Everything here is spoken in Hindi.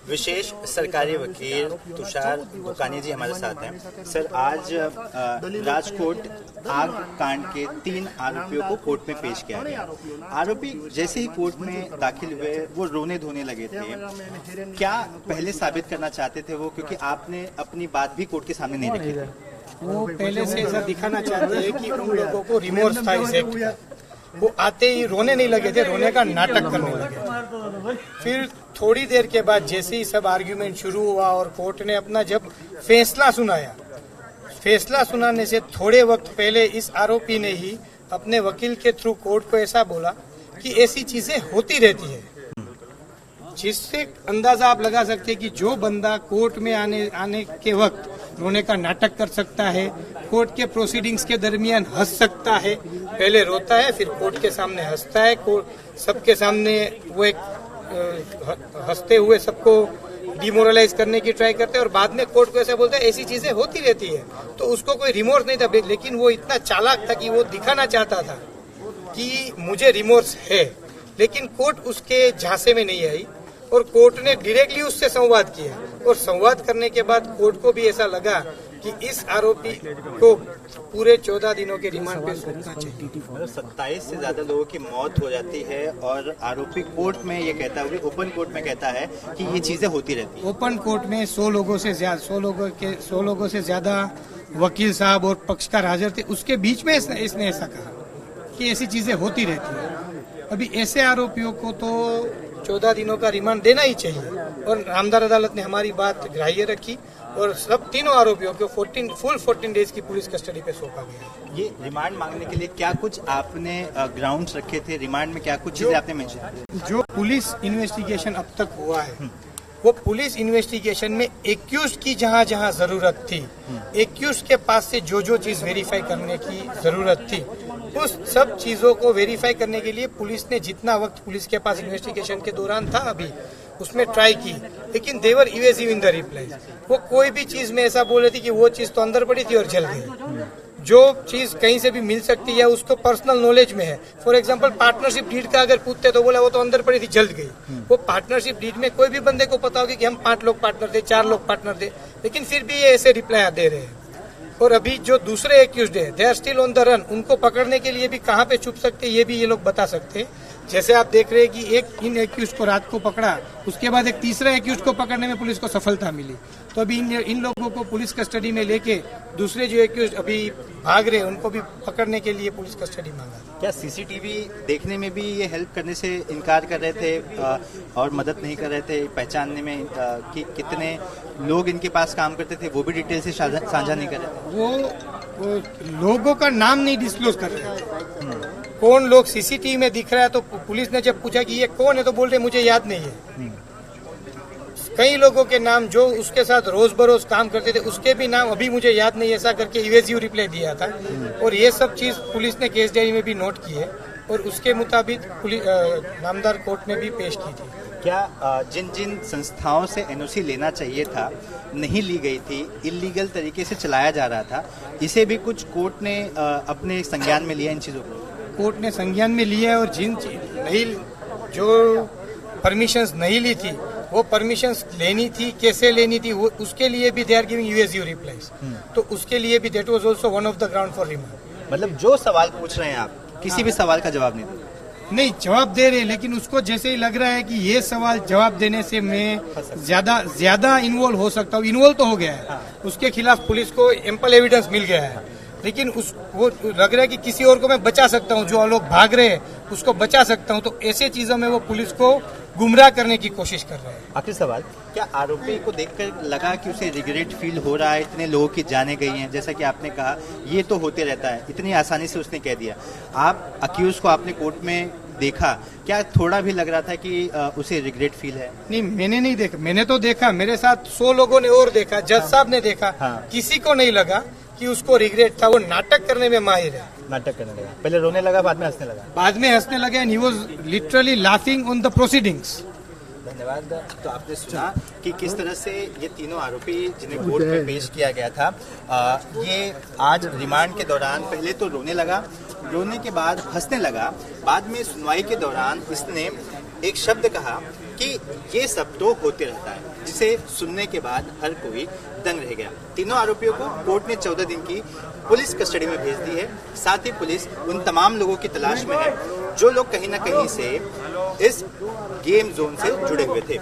विशेष सरकारी वकील तुषार बुकानी जी हमारे साथ हैं। सर, आज राजकोट आग कांड के 3 आरोपियों को कोर्ट में पेश किया गया। आरोपी जैसे ही कोर्ट में दाखिल हुए वो रोने धोने लगे थे। क्या पहले साबित करना चाहते थे वो, क्योंकि आपने अपनी बात भी कोर्ट के सामने नहीं रखी थी? वो पहले से ऐसा दिखाना चाहते हैं कि उन लोगों को रिमोर्स था इस एक्ट का। वो आते ही रोने नहीं लगे थे, रोने का नाटक करने लगे। फिर थोड़ी देर के बाद जैसे ही सब आर्ग्यूमेंट शुरू हुआ और कोर्ट ने अपना जब फैसला सुनाया, फैसला सुनाने से थोड़े वक्त पहले इस आरोपी ने ही अपने वकील के थ्रू कोर्ट को ऐसा बोला कि ऐसी चीजें होती रहती है, जिससे अंदाजा आप लगा सकते हैं कि जो बंदा कोर्ट में आने के वक्त रोने का नाटक कर सकता है, कोर्ट के प्रोसीडिंग्स के दरमियान हंस सकता है, पहले रोता है फिर कोर्ट के सामने हंसता है, सबके सामने वो एक हंसते हुए सबको डिमोरलाइज करने की ट्राई करते हैं और बाद में कोर्ट को ऐसा बोलता है ऐसी चीजें होती रहती है। तो उसको कोई रिमोर्स नहीं था, लेकिन वो इतना चालाक था कि वो दिखाना चाहता था कि मुझे रिमोर्स है, लेकिन कोर्ट उसके झांसे में नहीं आई और कोर्ट ने डायरेक्टली उससे संवाद किया। और संवाद करने के बाद कोर्ट को भी ऐसा लगा कि इस आरोपी को पूरे 14 दिनों के रिमांड पे सोचना चाहिए। 27 से ज्यादा लोगों की मौत हो जाती है और आरोपी कोर्ट में ये कहता है, ओपन कोर्ट में कहता है कि ये चीजें होती रहती है। ओपन कोर्ट में 100 लोगों से ज्यादा वकील साहब और पक्षकार हाजिर थे, उसके बीच में इसने ऐसा कहा कि ऐसी चीजें होती रहती है। अभी ऐसे आरोपियों को तो 14 दिनों का रिमांड देना ही चाहिए और नामदार अदालत ने हमारी बात ग्राह्य रखी और सब तीनों आरोपियों को 14 डेज की पुलिस कस्टडी पे सौंपा गया। ये रिमांड मांगने के लिए क्या कुछ आपने ग्राउंड्स रखे थे? रिमांड में क्या कुछ चीजें आपने मेंशन की? जो पुलिस इन्वेस्टिगेशन अब तक हुआ है वो पुलिस इन्वेस्टिगेशन में एक्यूज्ड की जहां जहां जरूरत थी, एक्यूज्ड के पास से जो चीज वेरीफाई करने की जरूरत थी, उस सब चीजों को वेरीफाई करने के लिए पुलिस ने जितना वक्त पुलिस के पास इन्वेस्टिगेशन के दौरान था अभी उसमें ट्राई की, लेकिन देवर इवेसिव इन द रिप्लाईज। वो कोई भी चीज में ऐसा बोल रही थी कि वो चीज तो अंदर पड़ी थी और जल गई। जो चीज कहीं से भी मिल सकती है उसको पर्सनल नॉलेज में है। फॉर एग्जांपल पार्टनरशिप डीड का अगर पूछते तो बोला वो तो अंदर पड़ी थी, जल गई। वो पार्टनरशिप डीड में कोई भी बंदे को पता होगी कि हम 5 लोग पार्टनर थे, 4 लोग पार्टनर थे, लेकिन फिर भी ये ऐसे रिप्लाई दे रहे हैं। और अभी जो दूसरे एक्यूज्ड है they are still on the run, उनको पकड़ने के लिए भी कहाँ पे छुप सकते ये भी ये लोग बता सकते हैं। जैसे आप देख रहे हैं कि एक इन एक्यूज्ड को रात को पकड़ा, उसके बाद एक तीसरा एक्यूज्ड को पकड़ने में पुलिस को सफलता मिली। तो अभी इन लोगों को पुलिस कस्टडी में लेके दूसरे जो एक्यूज्ड अभी भाग रहे हैं उनको भी पकड़ने के लिए पुलिस कस्टडी मांगा। क्या सीसीटीवी देखने में भी ये हेल्प करने से इनकार कर रहे थे और मदद नहीं कर रहे थे पहचानने में कि कितने लोग इनके पास काम करते थे? वो भी डिटेल से साझा नहीं कर रहे थे। वो लोगों का नाम नहीं डिस्क्लोज कर रहे। कौन लोग सीसीटीवी में दिख रहा है तो पुलिस ने जब पूछा कि ये कौन है तो बोल रहे मुझे याद नहीं है। कई लोगों के नाम जो उसके साथ रोज बरोज काम करते थे उसके भी नाम अभी मुझे याद नहीं, ऐसा करके इवेसिव रिप्लाई दिया था। और ये सब चीज पुलिस ने केस डायरी में भी नोट की है और उसके मुताबिक नामदार कोर्ट ने भी पेश की थी। क्या जिन जिन संस्थाओं से एनओसी लेना चाहिए था नहीं ली गई थी, इलीगल तरीके से चलाया जा रहा था, इसे भी कुछ कोर्ट ने अपने संज्ञान में लिया? इन चीजों को कोर्ट ने संज्ञान में लिया है और जो परमिशंस नहीं ली थी वो परमिशंस लेनी थी, कैसे लेनी थी, वो उसके लिए भी दे आर गिविंग यूएसयू रिप्लाईज। तो उसके लिए भी that was also one of the ground for remand. मतलब जो सवाल पूछ रहे हैं आप, किसी भी सवाल का जवाब नहीं जवाब दे रहे, लेकिन उसको जैसे ही लग रहा है कि ये सवाल जवाब देने से मैं ज्यादा इन्वॉल्व हो सकता हूँ, इन्वॉल्व तो हो गया है, उसके खिलाफ पुलिस को एम्पल एविडेंस मिल गया है, लेकिन वो लग रहा है कि किसी और को मैं बचा सकता हूँ, जो लोग भाग रहे हैं उसको बचा सकता हूँ। तो ऐसे चीजों में वो पुलिस को गुमराह करने की कोशिश कर रहे हैं। आखिरी सवाल, क्या आरोपी को देखकर लगा कि उसे रिग्रेट फील हो रहा है? इतने लोगों की जाने गई हैं, जैसा कि आपने कहा ये तो होते रहता है, इतनी आसानी से उसने कह दिया। आप अक्यूज को आपने कोर्ट में देखा, क्या थोड़ा भी लग रहा था कि उसे रिग्रेट फील है? नहीं, मैंने नहीं देखा। मैंने तो देखा, मेरे साथ 100 लोगों ने और देखा, जज साहब ने देखा। किसी को नहीं लगा कि उसको रिग्रेट था। वो नाटक करने में माहिर है। नाटक करने लगा, पहले रोने लगा, बाद में हंसने लगा। बाद में हंसने लगे and he was literally laughing on the proceedings. धन्यवाद। तो आपने सुना कि किस तरह से ये तीनों आरोपी जिन्हें कोर्ट में पेश किया गया था, ये आज रिमांड के दौरान पहले तो रोने लगा, रोने के बाद हंसने लगा, बाद में सुनवाई के दौरान इसने एक शब्द कहा कि ये सब तो होते रहता है, जिसे सुनने के बाद हर कोई दंग रह गया। तीनों आरोपियों को कोर्ट ने 14 दिन की पुलिस कस्टडी में भेज दी है। साथ ही पुलिस उन तमाम लोगों की तलाश में है जो लोग कहीं ना कहीं से इस गेम जोन से जुड़े हुए थे।